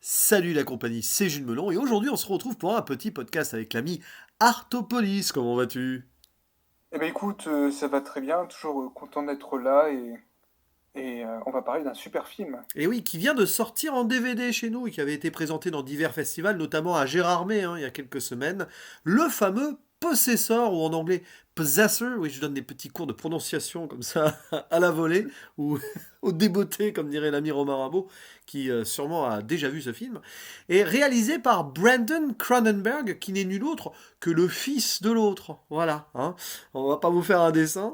Salut la compagnie, c'est Jules Melon et aujourd'hui on se retrouve pour un petit podcast avec l'ami Artopolis. Comment vas-tu? Eh ben écoute, ça va très bien, toujours content d'être là et on va parler d'un super film. Et oui, qui vient de sortir en DVD chez nous et qui avait été présenté dans divers festivals, notamment à Gérardmer il y a quelques semaines, le fameux Possessor, ou en anglais Possessor. Oui, je donne des petits cours de prononciation comme ça à la volée, ou au débeauté, comme dirait l'ami Romain Rabot, qui sûrement a déjà vu ce film, et réalisé par Brandon Cronenberg, qui n'est nul autre que le fils de l'autre. Voilà, hein. On va pas vous faire un dessin.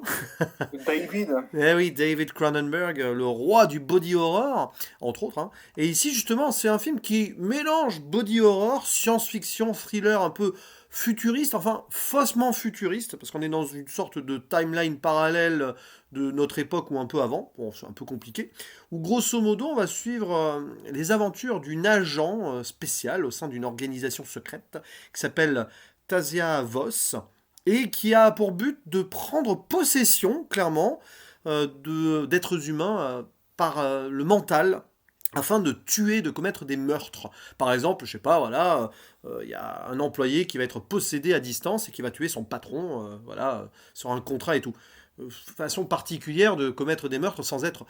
David, Eh oui, David Cronenberg, le roi du body horror, entre autres, hein. Et ici, justement, c'est un film qui mélange body horror, science-fiction, thriller un peu futuriste, enfin faussement futuriste, parce qu'on est dans une sorte de timeline parallèle de notre époque ou un peu avant, bon, c'est un peu compliqué, où grosso modo, on va suivre les aventures d'une agent spéciale au sein d'une organisation secrète qui s'appelle Tasia Voss, et qui a pour but de prendre possession, clairement, d'êtres humains par le mental afin de tuer, de commettre des meurtres. Par exemple, je sais pas, voilà, il y a un employé qui va être possédé à distance et qui va tuer son patron, voilà, sur un contrat et tout. Façon particulière de commettre des meurtres sans être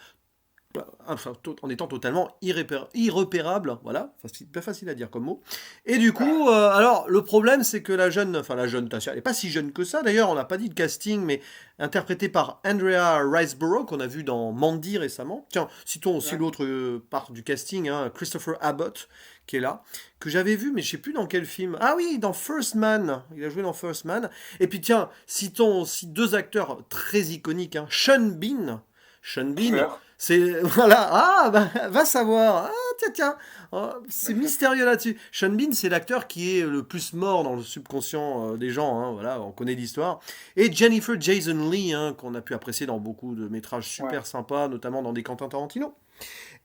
enfin, en étant totalement irrepérable, voilà, pas facile à dire comme mot. Et du coup, alors le problème c'est que la jeune Tasha, elle est pas si jeune que ça d'ailleurs, on n'a pas dit de casting, mais interprétée par Andrea Riseborough, qu'on a vu dans Mandy récemment. Tiens, citons aussi ouais. l'autre part du casting, hein, Christopher Abbott, qui est là, que j'avais vu, mais je sais plus dans quel film. Ah oui, dans First Man, il a joué dans First Man. Et puis tiens, citons aussi deux acteurs très iconiques, hein, Sean Bean. Sean Qui Bean, meurt. c'est voilà, ah bah, va savoir. Ah tiens tiens, oh, c'est mystérieux là-dessus. Sean Bean, c'est l'acteur qui est le plus mort dans le subconscient des gens, hein, voilà, on connaît l'histoire. Et Jennifer Jason Leigh, hein, qu'on a pu apprécier dans beaucoup de métrages Ouais. super sympas, notamment dans des Quentin Tarantino.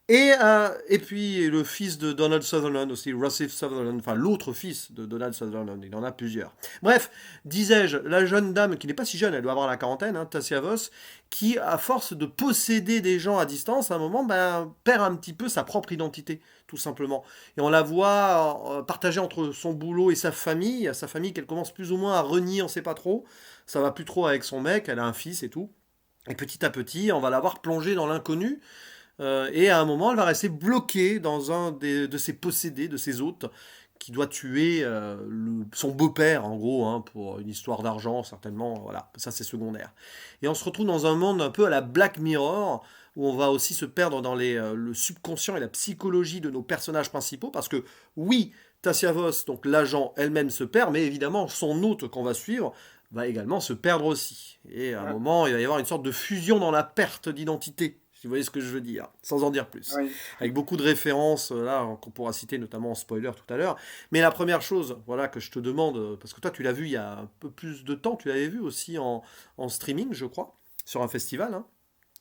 Et puis le fils de Donald Sutherland aussi, Russell Sutherland, enfin l'autre fils de Donald Sutherland, il en a plusieurs. Bref, disais-je, la jeune dame, qui n'est pas si jeune, elle doit avoir la quarantaine, hein, Tassia Voss, qui, à force de posséder des gens à distance, à un moment, ben, perd un petit peu sa propre identité, tout simplement. Et on la voit partager entre son boulot et sa famille qu'elle commence plus ou moins à renier, on sait pas trop. Ça va plus trop avec son mec, elle a un fils et tout. Et petit à petit, on va la voir plonger dans l'inconnu, et à un moment, elle va rester bloquée dans de ses possédés, de ses hôtes, qui doit tuer son beau-père, en gros, hein, pour une histoire d'argent, certainement. Voilà, ça c'est secondaire. Et on se retrouve dans un monde un peu à la Black Mirror, où on va aussi se perdre dans le subconscient et la psychologie de nos personnages principaux, parce que oui, Tassia Voss, donc l'agent elle-même se perd, mais évidemment, son hôte qu'on va suivre va également se perdre aussi. Et à un Ouais. moment, il va y avoir une sorte de fusion dans la perte d'identité, si vous voyez ce que je veux dire, sans en dire plus. Oui. Avec beaucoup de références, là, qu'on pourra citer notamment en spoiler tout à l'heure. Mais la première chose, voilà, que je te demande, parce que toi, tu l'as vu il y a un peu plus de temps, tu l'avais vu aussi en streaming, je crois, sur un festival, hein,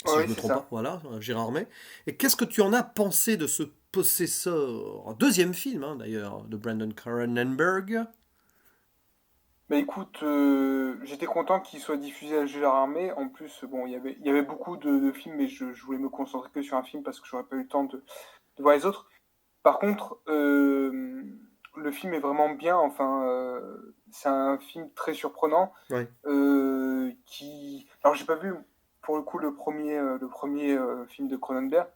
si je Oui, me c'est trompe pas, ça. voilà, Gérard May. Et qu'est-ce que tu en as pensé de ce Possessor, deuxième film, hein, d'ailleurs, de Brandon Cronenberg? Bah écoute, j'étais content qu'il soit diffusé à Gérardmer. En plus, bon, il y avait beaucoup de films, mais je voulais me concentrer que sur un film parce que j'aurais pas eu le temps de voir les autres. Par contre, le film est vraiment bien. Enfin, c'est un film très surprenant. Ouais, Alors, j'ai pas vu pour le coup le premier film de Cronenberg,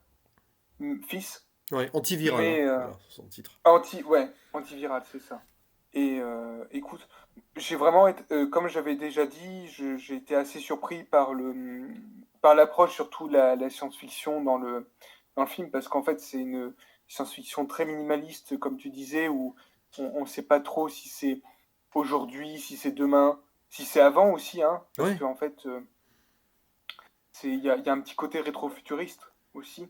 Fils, ouais, antiviral, hein, mais voilà, son titre. ouais, antiviral, c'est ça. Et écoute, j'ai vraiment été, comme j'avais déjà dit, j'ai été assez surpris par l'approche, surtout la science-fiction dans le film, parce qu'en fait, c'est une science-fiction très minimaliste, comme tu disais, où on ne sait pas trop si c'est aujourd'hui, si c'est demain, si c'est avant aussi, hein, parce Ouais, qu'en fait, il y a un petit côté rétro-futuriste aussi.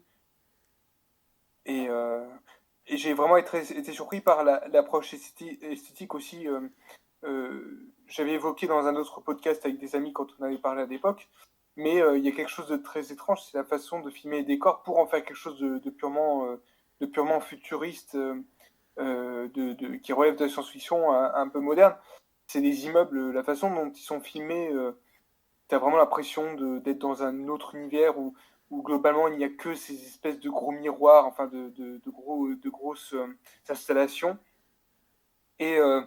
Et, euh, et j'ai vraiment été surpris par l'approche esthétique aussi. J'avais évoqué dans un autre podcast avec des amis quand on avait parlé à l'époque, mais il y a quelque chose de très étrange, c'est la façon de filmer les décors pour en faire quelque chose de purement futuriste, qui relève de la science-fiction un peu moderne. C'est des immeubles, la façon dont ils sont filmés, t'as vraiment l'impression d'être dans un autre univers où globalement il n'y a que ces espèces de gros miroirs, enfin de grosses installations. Et, euh,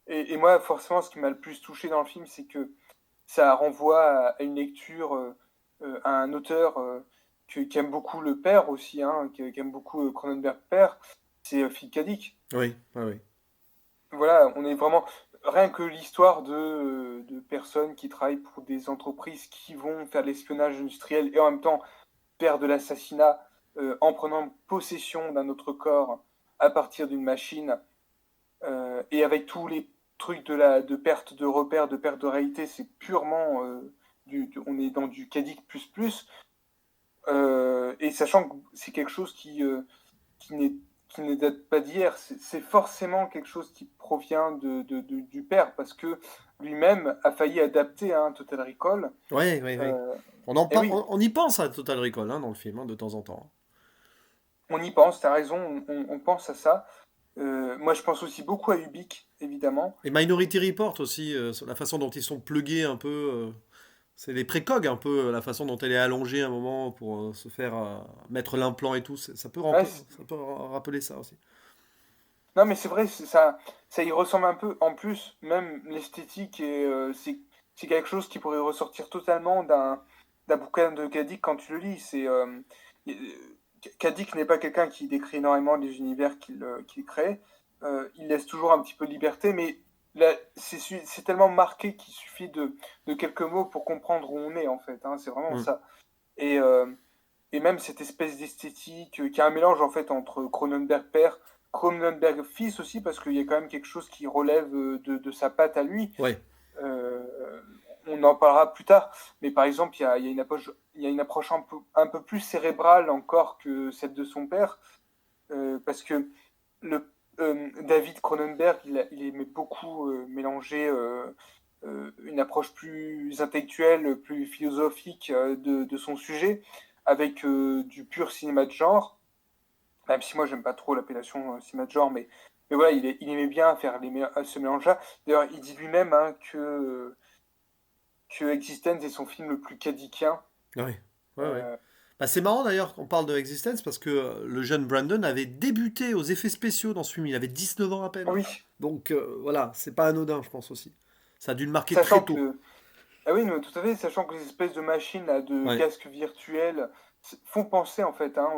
et moi, forcément, ce qui m'a le plus touché dans le film, c'est que ça renvoie à une lecture, à un auteur qui aime beaucoup le père aussi, hein, qui aime beaucoup Cronenberg père, c'est Philip K. Dick. Oui, oui, oui. Voilà, on est vraiment rien que l'histoire de personnes qui travaillent pour des entreprises qui vont faire de l'espionnage industriel et en même temps faire de l'assassinat en prenant possession d'un autre corps à partir d'une machine et avec tous les trucs de perte de repères, de perte de réalité, c'est purement on est dans du Kadik et sachant que c'est quelque chose qui n'est qui ne date pas d'hier, c'est forcément quelque chose qui provient du père, parce que lui-même a failli adapter un Total Recall. Oui, oui, oui. Euh, On et oui, on y pense à Total Recall, hein, dans le film, hein, de temps en temps. on y pense, t'as raison, on pense à ça. Moi, je pense aussi beaucoup à Ubik, évidemment. Et Minority Report aussi, sur la façon dont ils sont plugués un peu. C'est les précogs un peu, la façon dont elle est allongée à un moment pour se faire mettre l'implant et tout. Ça peut, Ouais, ça peut rappeler ça aussi. non, mais c'est vrai, ça y ressemble un peu. En plus, même l'esthétique, c'est quelque chose qui pourrait ressortir totalement d'un bouquin de Kadik quand tu le lis. Kadik n'est pas quelqu'un qui décrit énormément les univers qu'il crée. Il laisse toujours un petit peu de liberté, mais là, c'est tellement marqué qu'il suffit de quelques mots pour comprendre où on est, en fait, hein. C'est vraiment Mm. ça. Et, euh, et même cette espèce d'esthétique qui est un mélange en fait entre Cronenberg père, Cronenberg fils aussi, parce qu'il y a quand même quelque chose qui relève de sa patte à lui. Ouais, Euh, on en parlera plus tard, mais par exemple, il y a une approche un peu plus cérébrale encore que celle de son père, parce que David Cronenberg, il aimait beaucoup mélanger une approche plus intellectuelle, plus philosophique de son sujet, avec du pur cinéma de genre, même si moi j'aime pas trop l'appellation cinéma de genre, mais voilà, il aimait bien faire ce mélange-là. D'ailleurs, il dit lui-même hein, que Existence est son film le plus cadikien. ouais, ouais, ouais. Euh, Bah, c'est marrant d'ailleurs qu'on parle de Existence parce que le jeune Brandon avait débuté aux effets spéciaux dans ce film. Il avait 19 ans à peine. oui, Donc voilà, c'est pas anodin, je pense aussi. Ça a dû le marquer très sachant tôt. que, ah oui, non, tout à fait, sachant que les espèces de machines là, de Ouais, casques virtuels font penser en fait hein,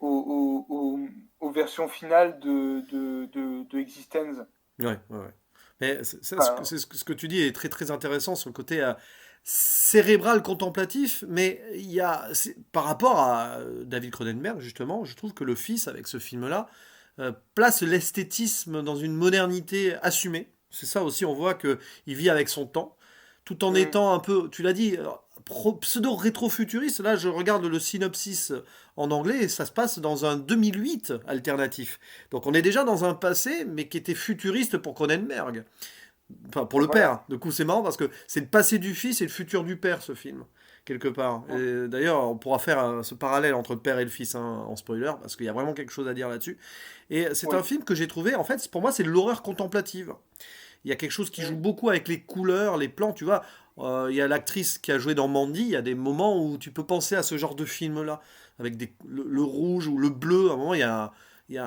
aux versions finales de Existence. ouais, ouais, ouais. Mais Enfin, ce que tu dis est très très intéressant sur le côté cérébral contemplatif, mais par rapport à David Cronenberg, justement, je trouve que le fils, avec ce film-là, place l'esthétisme dans une modernité assumée. C'est ça aussi, on voit que il vit avec son temps, tout en hum, étant un peu, tu l'as dit, pseudo-rétro-futuriste. Là, je regarde le synopsis en anglais et ça se passe dans un 2008 alternatif. Donc on est déjà dans un passé, mais qui était futuriste pour Cronenberg. Enfin, pour le voilà. père. Du coup, c'est marrant parce que c'est le passé du fils et le futur du père, ce film, quelque part. Hum, Et d'ailleurs, on pourra faire ce parallèle entre le père et le fils hein, en spoiler, parce qu'il y a vraiment quelque chose à dire là-dessus. Et c'est un oui. film que j'ai trouvé, en fait, pour moi, c'est de l'horreur contemplative. Il y a quelque chose qui joue Hum, beaucoup avec les couleurs, les plans, tu vois. Il y a l'actrice qui a joué dans Mandy, il y a des moments où tu peux penser à ce genre de film-là, avec le rouge ou le bleu. À un moment, il y a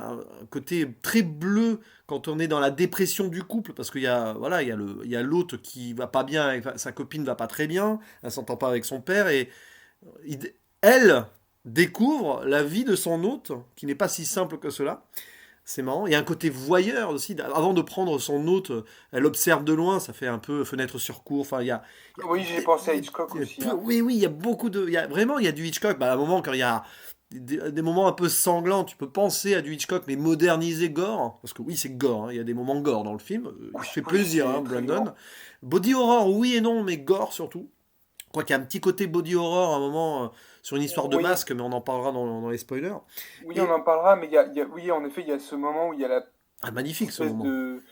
un côté très bleu quand on est dans la dépression du couple, parce qu'il y a, voilà, il y a l'autre qui va pas bien, sa copine va pas très bien, elle s'entend pas avec son père, et elle découvre la vie de son hôte, qui n'est pas si simple que cela. C'est marrant. Il y a un côté voyeur aussi. Avant de prendre son hôte, elle observe de loin. Ça fait un peu fenêtre sur cour. Enfin, Oui, j'ai pensé à Hitchcock aussi. Hein. oui, oui, il y a beaucoup de. Vraiment, il y a du Hitchcock. Bah, à un moment, quand il y a des moments un peu sanglants, tu peux penser à du Hitchcock, mais modernisé gore. Parce que oui, c'est gore. Hein, il y a des moments gore dans le film. Il Oui, se fait oui, plaisir, hein, c'est très Brandon. gore. Body horror, oui et non, mais gore surtout. Quoi qu'il y a un petit côté body horror à un moment sur une histoire de Oui, masque, mais on en parlera dans les spoilers. oui, on Et en parlera, mais oui, en effet, il y a ce moment où il y a la magnifique ce espèce moment. de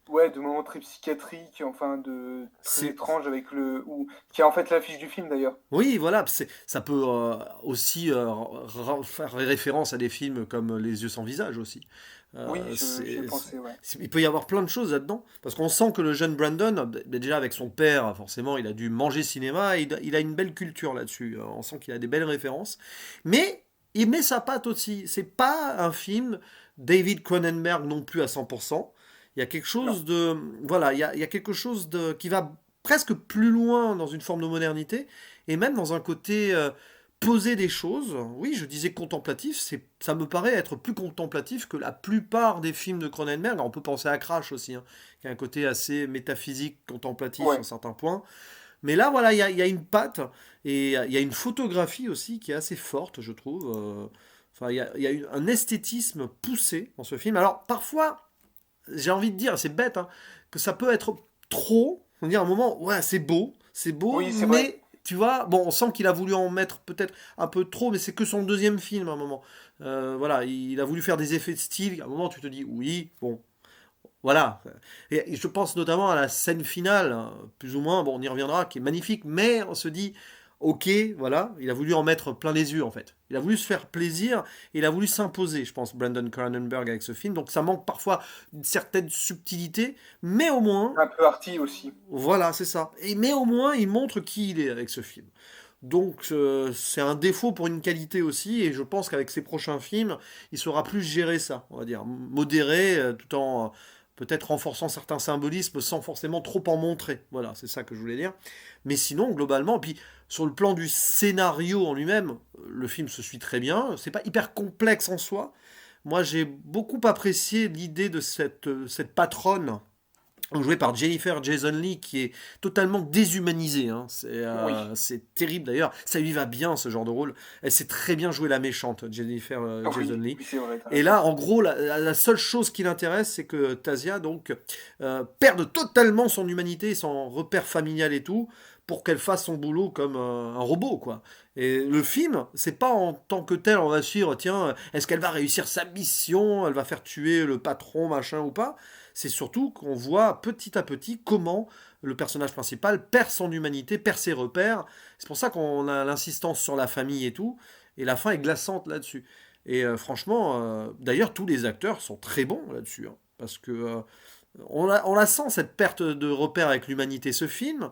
ouais, de moments très psychiatriques, enfin de très C'est étranges avec ou qui est en fait l'affiche du film d'ailleurs. Oui, voilà, ça peut aussi faire référence à des films comme Les yeux sans visage aussi. Oui, j'y ai pensé, ouais. Il peut y avoir plein de choses là-dedans, parce qu'on sent que le jeune Brandon, déjà avec son père, forcément, il a dû manger cinéma, et il a une belle culture là-dessus. On sent qu'il a des belles références, mais il met sa patte aussi. C'est pas un film David Cronenberg non plus à 100%. Il y a quelque Non. chose de, voilà, il y a quelque chose de qui va presque plus loin dans une forme de modernité, et même dans un côté poser des choses. Oui, je disais contemplatif, ça me paraît être plus contemplatif que la plupart des films de Cronenberg. Alors, on peut penser à Crash aussi, hein, qui a un côté assez métaphysique, contemplatif sur Ouais. certains points. Mais là, voilà, il y a une patte, et il y a une photographie aussi qui est assez forte, je trouve. Enfin, il y a un esthétisme poussé dans ce film. Alors, parfois, j'ai envie de dire, c'est bête, hein, que ça peut être trop. On dire à un moment, ouais, c'est beau, Oui, c'est vrai. mais tu vois, bon, on sent qu'il a voulu en mettre peut-être un peu trop, mais c'est que son deuxième film à un moment. Voilà, il a voulu faire des effets de style. À un moment, tu te dis, oui, bon, voilà. Et je pense notamment à la scène finale, hein, plus ou moins, bon, on y reviendra, qui est magnifique, mais on se dit, ok, voilà, il a voulu en mettre plein les yeux, en fait. Il a voulu se faire plaisir, et il a voulu s'imposer, je pense, Brandon Cronenberg avec ce film. Donc ça manque parfois d'une certaine subtilité, mais au moins, Un peu arty aussi. voilà, c'est ça. Mais au moins, il montre qui il est avec ce film. Donc c'est un défaut pour une qualité aussi, et je pense qu'avec ses prochains films, il saura plus gérer ça, on va dire, modérer tout en peut-être renforçant certains symbolismes sans forcément trop en montrer. Voilà, c'est ça que je voulais dire. Mais sinon, globalement, puis sur le plan du scénario en lui-même, le film se suit très bien. C'est pas hyper complexe en soi. Moi, j'ai beaucoup apprécié l'idée de cette patronne joué par Jennifer Jason Leigh, qui est totalement déshumanisée, hein. Oui. C'est terrible d'ailleurs. Ça lui va bien ce genre de rôle. Elle sait très bien jouer la méchante, Jennifer Jason Oui, Leigh. oui, c'est vrai, t'as Et raison. là, en gros, la seule chose qui l'intéresse, c'est que Tasia donc perde totalement son humanité, son repère familial et tout, pour qu'elle fasse son boulot comme un robot, quoi. Et le film, c'est pas en tant que tel, on va suivre, tiens, est-ce qu'elle va réussir sa mission, elle va faire tuer le patron, machin ou pas. C'est surtout qu'on voit petit à petit comment le personnage principal perd son humanité, perd ses repères. C'est pour ça qu'on a l'insistance sur la famille et tout. Et la fin est glaçante là-dessus. Et franchement, d'ailleurs, tous les acteurs sont très bons là-dessus, hein, parce que on la sent cette perte de repère avec l'humanité. Ce film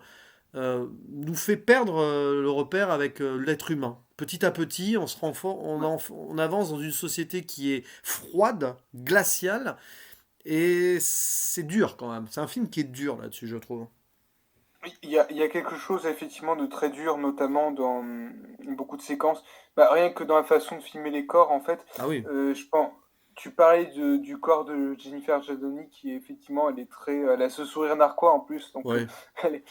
nous fait perdre le repère avec l'être humain. Petit à petit, on se Ouais. on avance dans une société qui est froide, glaciale, et c'est dur quand même. C'est un film qui est dur là-dessus, je trouve. Oui, il y a quelque chose effectivement de très dur, notamment dans beaucoup de séquences. Bah, rien que dans la façon de filmer les corps, en fait. Ah oui, Je pense, tu parlais du corps de Jennifer Jason qui effectivement, elle a ce sourire narquois en plus, donc ouais. elle est,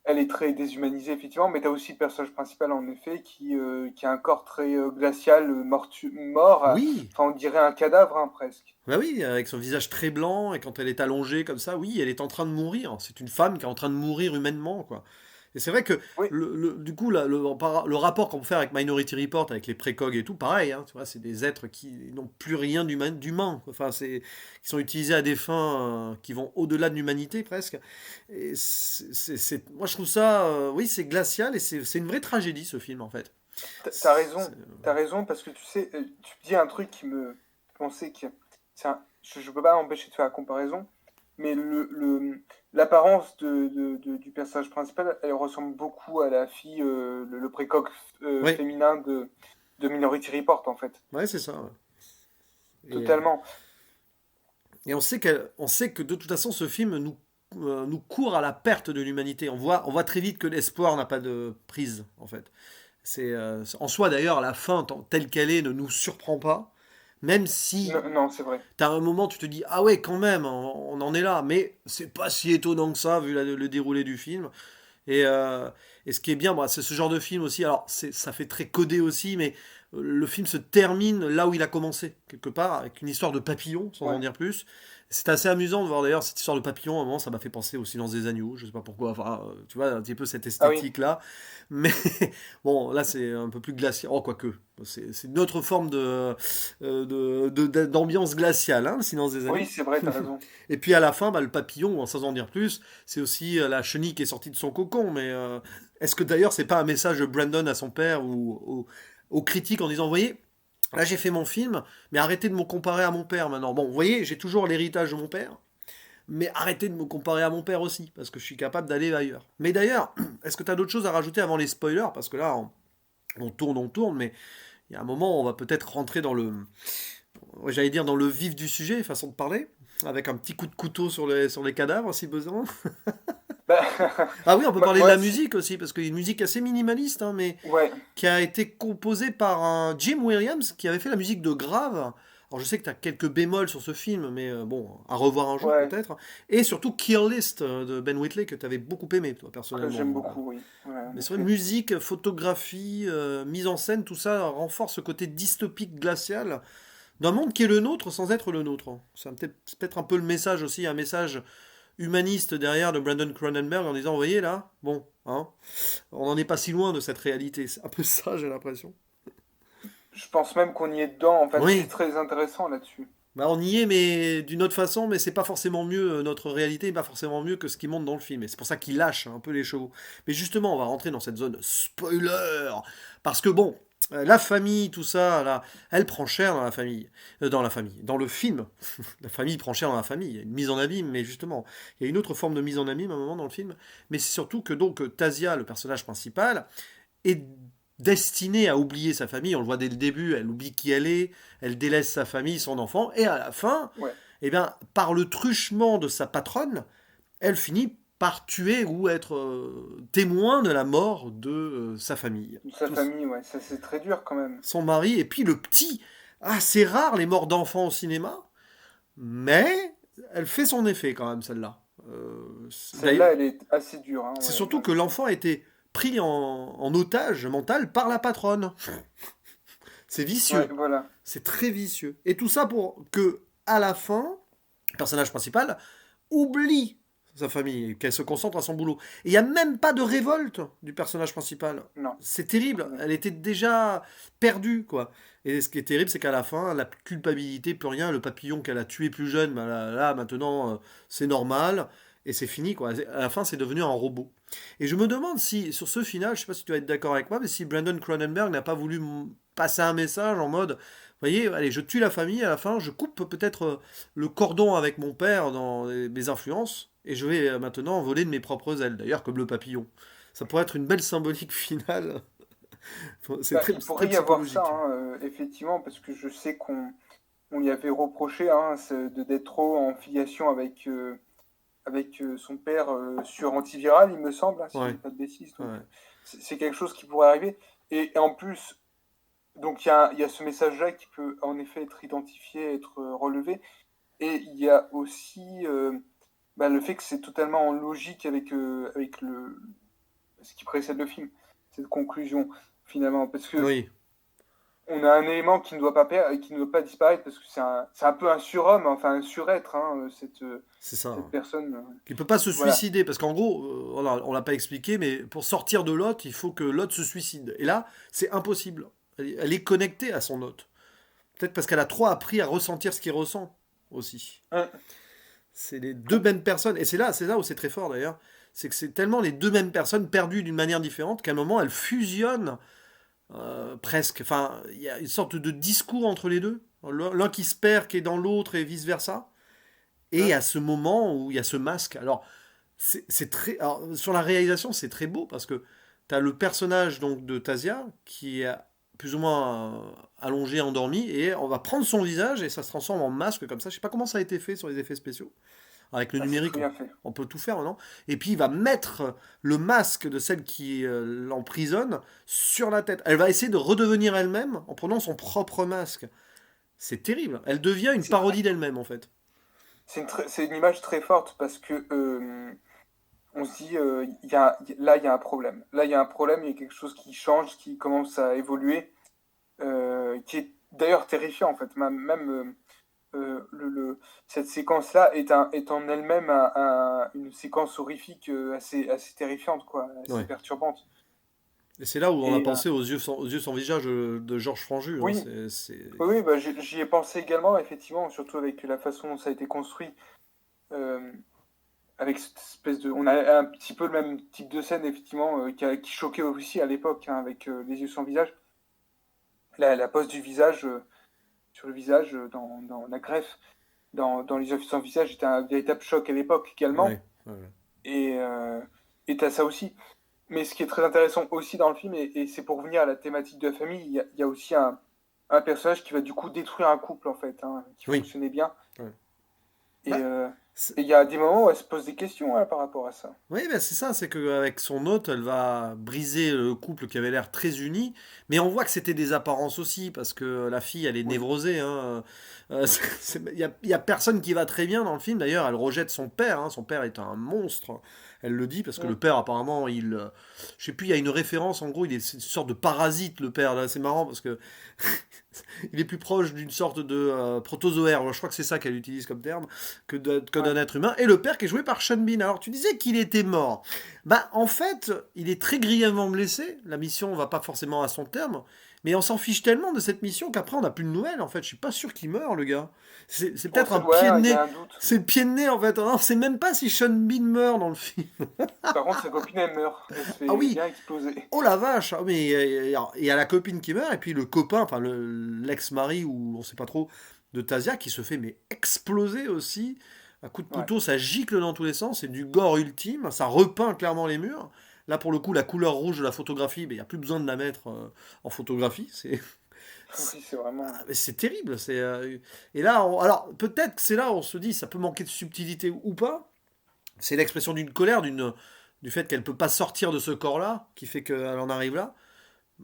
elle est très déshumanisée effectivement. Mais tu as aussi le personnage principal en effet qui a un corps très glacial, mort, Oui, enfin on dirait un cadavre hein, presque. bah oui, avec son visage très blanc, et quand elle est allongée comme ça, oui, elle est en train de mourir. C'est une femme qui est en train de mourir humainement, quoi. Et c'est vrai que, Oui, du coup, le rapport qu'on peut faire avec Minority Report, avec les précogs et tout, pareil, hein, tu vois, c'est des êtres qui n'ont plus rien d'humain. Enfin, qui sont utilisés à des fins qui vont au-delà de l'humanité, presque. Et moi, je trouve ça, oui, c'est glacial, et c'est une vraie tragédie, ce film, en fait. t'as C'est- raison, t'as raison parce que tu sais, tu dis un truc qui me pensait que je peux pas empêcher de faire la comparaison, mais l'apparence du personnage principal, elle ressemble beaucoup à la fille, le précoque Ouais, féminin de Minority Report en fait, ouais, c'est ça, ouais. Et, totalement. Et on sait que de toute façon, ce film nous court à la perte de l'humanité. On voit très vite que l'espoir n'a pas de prise, en fait. En soi, d'ailleurs, la fin, telle qu'elle est, ne nous surprend pas. Même si, Non, non, c'est vrai. t'as un moment, tu te dis, ah ouais, quand même, on en est là. Mais c'est pas si étonnant que ça, vu le déroulé du film. Et, euh, et ce qui est bien, moi, c'est ce genre de film aussi. Alors, ça fait très codé aussi, mais le film se termine là où il a commencé, quelque part, avec une histoire de papillon, sans en Ouais. dire plus. C'est assez amusant de voir d'ailleurs cette histoire de papillon. À un moment, ça m'a fait penser au Silence des agneaux. Je sais pas pourquoi. Enfin, tu vois, un petit peu cette Ah oui. esthétique-là. Mais bon, là, c'est un peu plus glacial. Oh, quoique. C'est une autre forme d'ambiance glaciale, hein, le Silence des Oui, agneaux. c'est vrai, t'as raison. Et puis à la fin, bah, le papillon, bon, sans en dire plus, c'est aussi la chenille qui est sortie de son cocon. Mais est-ce que d'ailleurs, c'est pas un message de Brandon à son père ou aux critiques en disant, vous voyez, là j'ai fait mon film, mais arrêtez de me comparer à mon père maintenant. Bon, vous voyez, j'ai toujours l'héritage de mon père, mais arrêtez de me comparer à mon père aussi, parce que je suis capable d'aller ailleurs. Mais d'ailleurs, est-ce que tu as d'autres choses à rajouter avant les spoilers? Parce que là, on tourne, mais il y a un moment, on va peut-être rentrer dans le, ouais, j'allais dire dans le vif du sujet, façon de parler, avec un petit coup de couteau sur les cadavres si besoin. Bah, Ah oui, on peut moi, parler de moi, la musique aussi, parce qu'il y a une musique assez minimaliste, hein, mais ouais, qui a été composée par un Jim Williams qui avait fait la musique de Grave. Alors je sais que tu as quelques bémols sur ce film, mais bon, à revoir un jour ouais, peut-être. Et surtout Kill List de Ben Whitley que tu avais beaucoup aimé, toi, que j'aime personnellement. beaucoup, oui. Ouais, en Mais c'est vrai, effet. musique, photographie, mise en scène, tout ça renforce ce côté dystopique glacial d'un monde qui est le nôtre sans être le nôtre. C'est peut-être un peu le message aussi, un message humaniste derrière de Brandon Cronenberg en disant, vous voyez là, bon, hein, on n'en est pas si loin de cette réalité. C'est un peu ça, j'ai l'impression. Je pense même qu'on y est dedans. En fait, c'est Oui, très intéressant là-dessus. bah on y est, mais d'une autre façon, mais c'est pas forcément mieux, notre réalité n'est pas forcément mieux que ce qui monte dans le film. Et c'est pour ça qu'il lâche un peu les chevaux. Mais justement, on va rentrer dans cette zone spoiler. Parce que bon, la famille, tout ça, là, elle prend cher dans la famille. Dans la famille. Dans le film. La famille prend cher dans la famille. Il y a une mise en abîme, mais justement, il y a une autre forme de mise en abîme à un moment dans le film. Mais c'est surtout que donc Tasia, le personnage principal, est destinée à oublier sa famille. On le voit dès le début, elle oublie qui elle délaisse sa famille, son enfant, et à la fin, Ouais, eh bien, par le truchement de sa patronne, elle finit par tuer ou être témoin de la mort de sa famille. de sa famille, ouais. Ça, c'est très dur quand même. Son mari, et puis le petit. Ah, c'est rare les morts d'enfants au cinéma, mais elle fait son effet quand même, celle-là. D'ailleurs, Celle-là, elle est assez dure, hein, c'est ouais, surtout en que effet. l'enfant a été pris en otage mental par la patronne. C'est Ouais, vicieux. voilà. C'est très vicieux. Et tout ça pour que, à la fin, le personnage principal oublie sa famille, qu'elle se concentre à son boulot. Et il n'y a même pas de révolte du personnage principal. Non. C'est terrible. Ouais. Elle était déjà perdue, quoi. Et ce qui est terrible, c'est qu'à la fin, la culpabilité, plus rien. Le papillon qu'elle a tué plus jeune, bah là, maintenant, c'est normal. Et c'est fini, quoi. À la fin, c'est devenu un robot. Et je me demande si, sur ce final, je sais pas si tu vas être d'accord avec moi, mais si Brandon Cronenberg n'a pas voulu passer un message en mode, vous voyez, allez, je tue la famille, à la fin, je coupe peut-être le cordon avec mon père dans mes influences, et je vais maintenant voler de mes propres ailes, d'ailleurs, comme le papillon. Ça pourrait être une belle symbolique finale. Bah, il C'est très pourrait y avoir ça, psychologique. hein, effectivement, parce que je sais on lui avait reproché hein, d'être trop en filiation avec son père sur antiviral, il me semble, hein, si je Ouais, dis pas de bêtises. Donc, ouais. c'est quelque chose qui pourrait arriver. Et en plus, donc il y a ce message-là qui peut en effet être identifié, être relevé. Et il y a aussi bah, le fait que c'est totalement en logique avec ce qui précède le film, cette conclusion, finalement. Parce que Oui, on a un élément qui ne doit pas, qui ne doit pas disparaître, parce que c'est un peu un surhomme, enfin un surêtre, hein, c'est ça. cette personne. Qui peut pas se Voilà. suicider, parce qu'en gros, on l'a pas expliqué, mais pour sortir de l'hôte, il faut que l'hôte se suicide. Et là, c'est impossible. Elle est connectée à son hôte. Peut-être parce qu'elle a trop appris à ressentir ce qu'il ressent aussi. Hum, C'est les deux mêmes personnes, et c'est là où c'est très fort d'ailleurs, c'est que c'est tellement les deux mêmes personnes perdues d'une manière différente qu'à un moment elles fusionnent presque. Enfin, il y a une sorte de discours entre les deux. L'un qui se perd, qui est dans l'autre, et vice-versa. Et hum. à ce moment où il y a ce masque, alors c'est très, alors, sur la réalisation c'est très beau parce que tu as le personnage donc de Tasia qui est plus ou moins allongé, endormi, et on va prendre son visage et ça se transforme en masque comme ça. Je sais pas comment ça a été fait sur les effets spéciaux. Avec le Ah, c'est numérique, très bien fait. on peut tout faire maintenant. Et puis il va mettre le masque de celle qui l'emprisonne sur la tête. Elle va essayer de redevenir elle-même en prenant son propre masque. C'est terrible. Elle devient une C'est parodie d'elle-même en fait. c'est une image très forte parce que on se dit, là, il y a un problème. Là, il y a un problème, il y a quelque chose qui change, qui commence à évoluer. qui est d'ailleurs terrifiant en fait. Même cette séquence-là est en elle-même une séquence horrifique assez terrifiante, quoi, assez Ouais. perturbante. Et c'est là où on a Et pensé aux yeux sans visage de Georges Franju, hein. oui, oui, bah, j'y ai pensé également, effectivement, surtout avec la façon dont ça a été construit. euh, Avec cette espèce de. On a un petit peu le même type de scène, effectivement, qui choquait aussi à l'époque, hein, avec les yeux sans visage. La pose du visage sur le visage, dans la greffe, dans les yeux sans visage, était un véritable choc à l'époque également. Ouais, ouais, ouais. Et et t'as ça aussi. Mais ce qui est très intéressant aussi dans le film, et c'est pour revenir à la thématique de la famille, il y a aussi un personnage qui va du coup détruire un couple, en fait, hein, qui Oui. fonctionnait bien. Ouais. Et Bah, euh, c'est- et il y a des moments où elle se pose des questions, hein, par rapport à ça. oui, ben c'est ça, c'est qu'avec son hôte, elle va briser le couple qui avait l'air très uni, mais on voit que c'était des apparences aussi, parce que la fille, elle est Oui, névrosée, hein. Il y a personne qui va très bien dans le film, d'ailleurs, elle rejette son père, hein. Son père est un monstre, elle le dit, parce que oui, le père, apparemment, je sais plus, il y a une référence, en gros, c'est une sorte de parasite, le père, là, c'est marrant, parce que il est plus proche d'une sorte de protozoaire, je crois que c'est ça qu'elle utilise comme terme, que ouais. d'un être humain. Et le père qui est joué par Sean Bean. Alors tu disais qu'il était mort. Bah en fait, il est très grièvement blessé. La mission va pas forcément à son terme. Mais on s'en fiche tellement de cette mission qu'après on n'a plus de nouvelles en fait. Je suis pas sûr qu'il meurt le gars. C'est Oh, peut-être ça un pied de doit, il y nez. a un doute. C'est le pied de nez en fait. On sait même pas si Sean Bean meurt dans le film. Par contre, sa copine, elle meurt. Elle se Ah fait oui, bien exploser. oh la vache, ah, mais il y a la copine qui meurt et puis le copain, enfin l'ex-mari ou on sait pas trop de Tasia qui se fait mais exploser aussi. À coup de Ouais. couteau, ça gicle dans tous les sens, c'est du gore ultime, ça repeint clairement les murs. Là pour le coup, la couleur rouge de la photographie, il n'y a plus besoin de la mettre en photographie, c'est Oui, c'est vraiment. mais c'est terrible. Et là, alors peut-être que c'est là où on se dit ça peut manquer de subtilité ou pas. C'est l'expression d'une colère, du fait qu'elle peut pas sortir de ce corps-là, qui fait qu'elle en arrive là.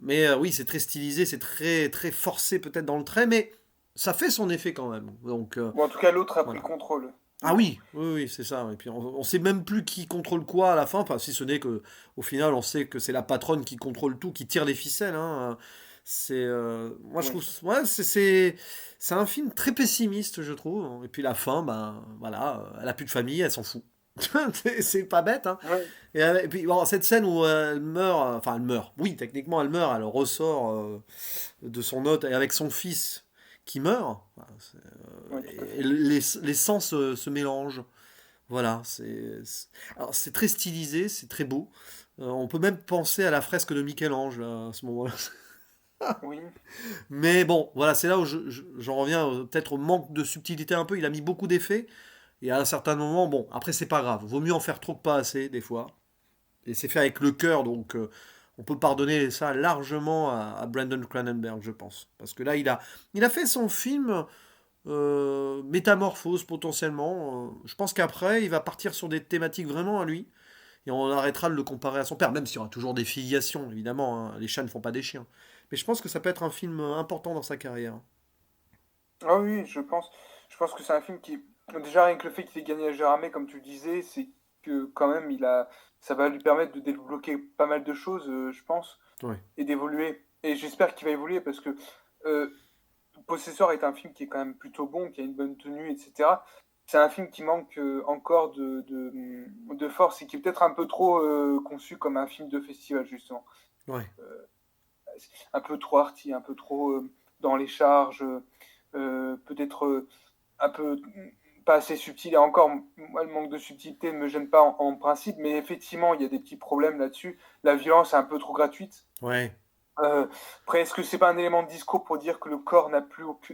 Mais oui, c'est très stylisé, c'est très, très forcé peut-être dans le trait, mais ça fait son effet quand même. Donc Bon, en tout cas, l'autre a pris le voilà. contrôle. Ah Ouais. oui, oui, oui, c'est ça. Et puis on sait même plus qui contrôle quoi à la fin, enfin, si ce n'est que au final, on sait que c'est la patronne qui contrôle tout, qui tire les ficelles, hein. Moi je Oui. trouve, ouais, c'est un film très pessimiste, je trouve. Et puis la fin, ben voilà, elle a plus de famille, elle s'en fout. C'est pas bête, hein. Oui. Et puis, bon, cette scène où elle meurt, enfin, elle meurt. Oui, techniquement, elle meurt. Elle ressort de son hôte et avec son fils qui meurt. Enfin, Oui, tout à et fait. les sens se mélangent. Voilà. Alors, c'est très stylisé, c'est très beau. On peut même penser à la fresque de Michel-Ange là, à ce moment-là. Oui. Mais bon, voilà, c'est là où j'en reviens peut-être au manque de subtilité un peu. Il a mis beaucoup d'effets. Et à un certain moment, bon, après, c'est pas grave. Vaut mieux en faire trop que pas assez, des fois. Et c'est fait avec le cœur, donc on peut pardonner ça largement à Brandon Cronenberg, je pense. Parce que là, il a fait son film Métamorphose potentiellement. Je pense qu'après, il va partir sur des thématiques vraiment à lui. Et on arrêtera de le comparer à son père, même s'il y aura toujours des filiations, évidemment, hein. Les chats ne font pas des chiens. Mais je pense que ça peut être un film important dans sa carrière. Ah oui, je pense. Je pense que c'est un film qui. Déjà, rien que le fait qu'il ait gagné à Gérardmer, comme tu le disais, c'est que quand même, ça va lui permettre de débloquer pas mal de choses, je pense, Ouais. et d'évoluer. Et j'espère qu'il va évoluer parce que euh, Possessor est un film qui est quand même plutôt bon, qui a une bonne tenue, etc. C'est un film qui manque encore de force et qui est peut-être un peu trop conçu comme un film de festival, justement. Ouais. Un peu trop arty, un peu trop dans les charges, peut-être un peu pas assez subtil. Et encore, moi, le manque de subtilité ne me gêne pas en principe, mais effectivement, il y a des petits problèmes là-dessus. La violence est un peu trop gratuite. Ouais. Euh, Après, est-ce que c'est pas un élément de discours pour dire que le corps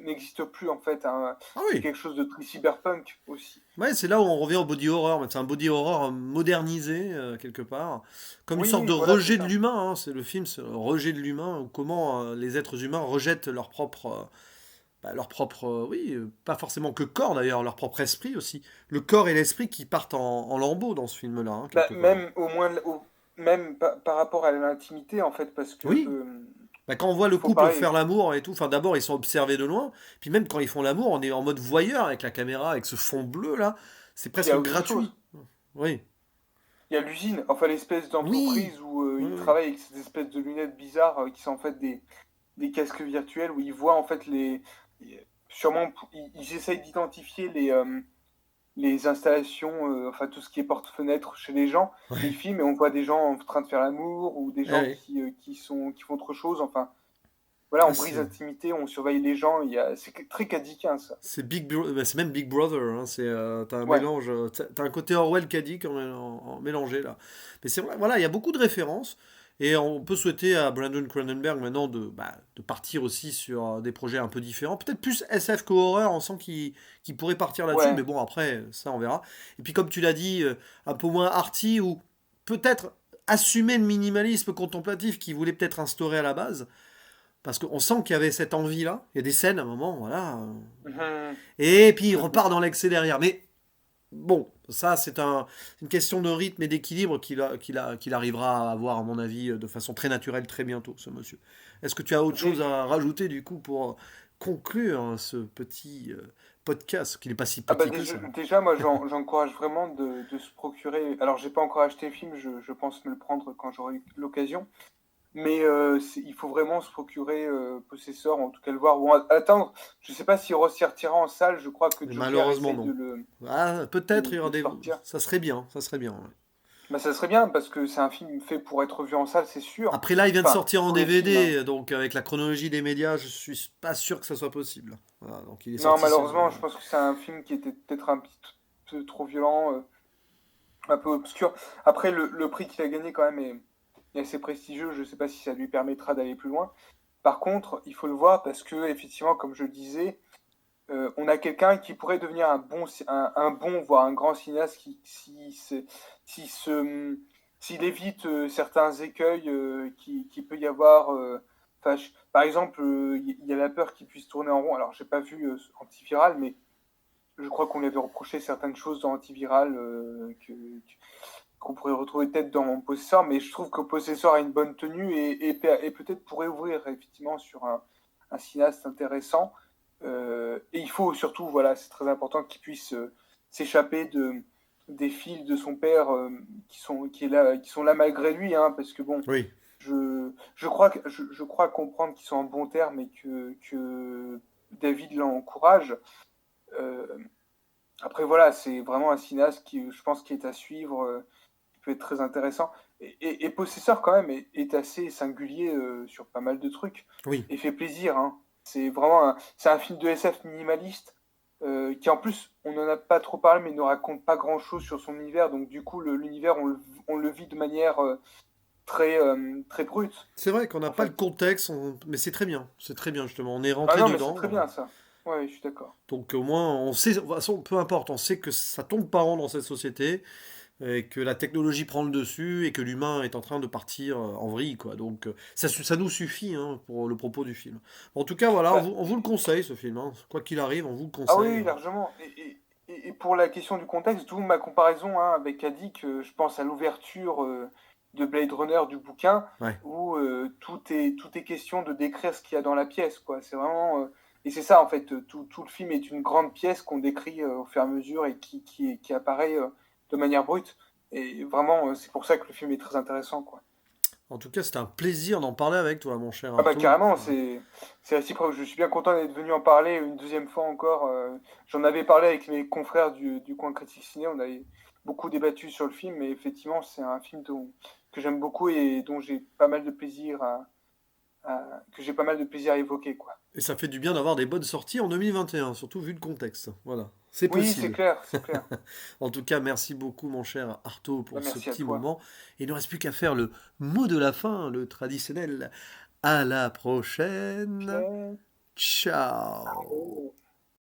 n'existe plus en fait, hein. Ah C'est oui. quelque chose de très cyberpunk aussi. Ouais, c'est là où on revient au body horror. Mais c'est un body horror modernisé, quelque part. Comme une Oui, sorte oui, de voilà, c'est rejet de ça. l'humain, hein. C'est le film, c'est le rejet de l'humain, ou comment les êtres humains rejettent leur propre, oui, pas forcément que corps d'ailleurs, leur propre esprit aussi. Le corps et l'esprit qui partent en lambeaux dans ce film-là, hein, Bah, quelque part. même au moins, même par rapport à l'intimité en fait, parce que Oui. Bah, quand on voit le faut couple pareil. faire l'amour et tout, enfin d'abord ils sont observés de loin, puis même quand ils font l'amour, on est en mode voyeur avec la caméra, avec ce fond bleu là, c'est Puis il y presque a autre chose. gratuit. Oui. Il y a l'usine, enfin l'espèce Oui. d'entreprise où Oui, ils oui. travaillent avec ces espèces de lunettes bizarres qui sont en fait des casques virtuels où ils voient en fait sûrement ils essayent d'identifier les installations, enfin tout ce qui est porte-fenêtre chez les gens. Ils Ouais. filment et on voit des gens en train de faire l'amour ou des Ouais, gens ouais. qui font autre chose. Enfin, voilà, Ah, on brise l'intimité, on surveille les gens. C'est très cadiquin, ça. bah, c'est même Big Brother, hein, t'as un Ouais. mélange, t'as un côté Orwell cadique mélangé là. Mais c'est vrai, voilà, il y a beaucoup de références et on peut souhaiter à Brandon Cronenberg maintenant de partir aussi sur des projets un peu différents, peut-être plus SF que horreur, on sent qu'il pourrait partir là-dessus, mais Ouais. bon après ça on verra. Et puis comme tu l'as dit, un peu moins arty ou peut-être assumer le minimalisme contemplatif qu'il voulait peut-être instaurer à la base. Parce qu'on sent qu'il y avait cette envie-là. Il y a des scènes à un moment, voilà. Mhm. Et puis il Tout à fait. repart dans l'excès derrière. Mais bon, ça une question de rythme et d'équilibre qu'il arrivera à avoir, à mon avis, de façon très naturelle très bientôt, ce monsieur. Est-ce que tu as autre chose Dé- à rajouter du coup pour conclure ce petit podcast, qui n'est pas si Ah bah petit que ça? déjà moi j'encourage vraiment de se procurer. Alors j'ai pas encore acheté le film, je pense me le prendre quand j'aurai l'occasion. Mais il faut vraiment se procurer Possessor, en tout cas le voir, ou attendre. Je sais pas s'il ressortira en salle, je crois que Mais Joker malheureusement essaye non. Ah, peut-être il y de aura le sortir. ça serait bien, ça serait bien. Ouais. Bah, ça serait bien, parce que c'est un film fait pour être vu en salle, c'est sûr. Après là, il vient de Enfin, sortir en tous les films, hein. DVD, donc avec la chronologie des médias, je suis pas sûr que ça soit possible. Voilà, donc il est Non, sorti malheureusement, je pense que c'est un film qui était peut-être un petit peu trop violent, un peu obscur. Après, le prix qu'il a gagné quand même est assez prestigieux. Je sais pas si ça lui permettra d'aller plus loin. Par contre, il faut le voir parce que, effectivement, comme je le disais, on a quelqu'un qui pourrait devenir un bon, voire un grand cinéaste si se- s'il évite certains écueils qui peut y avoir. Enfin, par exemple, il y a la peur qu'il puisse tourner en rond. Alors, j'ai pas vu Antiviral, mais je crois qu'on lui avait reproché certaines choses dans Antiviral qu'on pourrait retrouver peut-être dans Possessor, mais je trouve que Possessor a une bonne tenue et peut-être pourrait ouvrir effectivement sur un cinéaste intéressant. Et il faut surtout, voilà, c'est très important qu'il puisse s'échapper des fils de son père qui sont là malgré lui, hein, parce que bon, Oui, je crois comprendre qu'ils sont en bon terme et que David l'encourage. Euh, Après, voilà, c'est vraiment un cinéaste qui, je pense, qui est à suivre, qui peut être très intéressant. Et Possesseur, quand même, est assez singulier sur pas mal de trucs oui. et fait plaisir, hein. C'est un film de SF minimaliste qui, en plus, on n'en a pas trop parlé, mais ne raconte pas grand-chose sur son univers. Donc, du coup, l'univers, on le vit de manière très brute, C'est vrai qu'on n'a en pas le fait. contexte, mais c'est très bien justement. On est Ah rentré non, mais c'est très dedans, bien, ça. Ouais, je suis d'accord. donc au moins on sait, de toute façon, peu importe, on sait que ça tombe pas rond dans cette société, et que la technologie prend le dessus, et que l'humain est en train de partir en vrille, quoi. Donc ça nous suffit hein, pour le propos du film. En tout cas, voilà, Bah, on vous le conseille ce film, hein. Quoi qu'il arrive, on vous le ah oui, conseille. oui, largement. Et pour la question du contexte, d'où ma comparaison hein, avec Addict, je pense à l'ouverture de Blade Runner du bouquin, Ouais. où tout est question de décrire ce qu'il y a dans la pièce, quoi. C'est vraiment, et c'est ça, en fait, tout le film est une grande pièce qu'on décrit au fur et à mesure et qui apparaît de manière brute. Et vraiment, c'est pour ça que le film est très intéressant, quoi. En tout cas, c'était un plaisir d'en parler avec toi, mon cher Ah bah Arto. carrément, c'est réciproque. Je suis bien content d'être venu en parler une deuxième fois encore. J'en avais parlé avec mes confrères du coin critique ciné, on avait beaucoup débattu sur le film, mais effectivement, c'est un film que j'aime beaucoup et dont j'ai pas mal de plaisir que j'ai pas mal de plaisir à évoquer, quoi. Et ça fait du bien d'avoir des bonnes sorties en 2021, surtout vu le contexte. Voilà, c'est Oui, possible. c'est clair. En tout cas, merci beaucoup, mon cher Arto, Bah, pour ce merci à petit toi. moment. Il ne reste plus qu'à faire le mot de la fin, le traditionnel. À la prochaine. Ok. Ciao.